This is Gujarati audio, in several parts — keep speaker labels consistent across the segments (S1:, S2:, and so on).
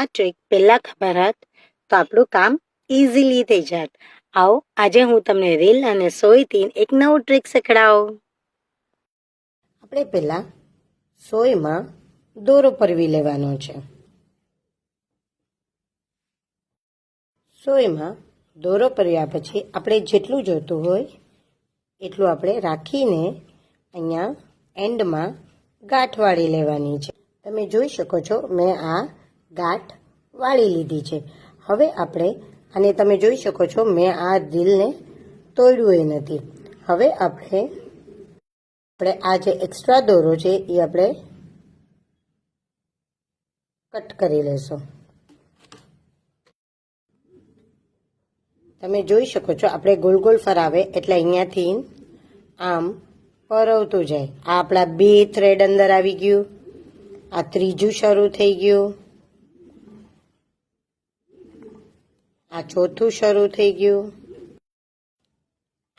S1: આ ટ્રીક પહેલા ખબર હોત તો આપણું કામ ઇઝીલી થઈ જાત. આવો આજે હું તમને રીલ અને સોયથી એક નવું ટ્રીક શીખડાવું. આપણે પહેલા સોયમાં દોરો પરવી લેવાનો છે. સોયમાં દોરો પરવ્યા પછી આપણે જેટલું જોતું હોય એટલું આપણે રાખીને અહીંયા એન્ડમાં ગાંઠ વાળી લેવાની છે. તમે જોઈ શકો છો મેં આ ગાંઠ વાળી લીધી છે. હવે આપણે અને તમે જોઈ શકો છો મેં આ દિલને તોડ્યું નથી. હવે આપણે આ જે એક્સ્ટ્રા દોરો છે એ આપણે કટ કરી લેશું. તમે જોઈ શકો છો આપણે ગોલ ગોલ ફરાવે એટલે અહીંયાથી આમ પરવતું જાય. આ આપણા 2 થ્રેડ અંદર આવી ગયું, આ ત્રીજું શરૂ થઈ ગયું, આ ચોથું શરૂ થઈ ગયું,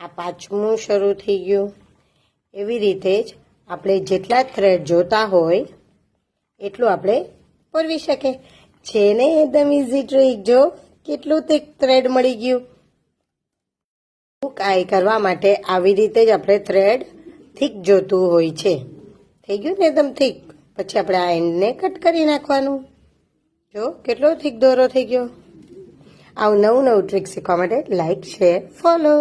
S1: આ પાંચમું શરૂ થઈ ગયું. એવી રીતે જ આપણે જેટલા થ્રેડ જોતા હોય એટલું આપણે પરવી શકીએ. છે ને એકદમ ઇઝી ટ્રીક. જો કેટલું તે થ્રેડ મળી ગયું. આ કરવા માટે આવી રીતે જ આપણે થ્રેડ થીક જોતું હોય છે. થઈ ગયું ને એકદમ થીક. પછી આપણે આ એન્ડને કટ કરી નાખવાનું. જો કેટલો થીક દોરો થઈ ગયો. આવું નવું ટ્રીક શીખવા માટે લાઈક, શેર, ફોલો.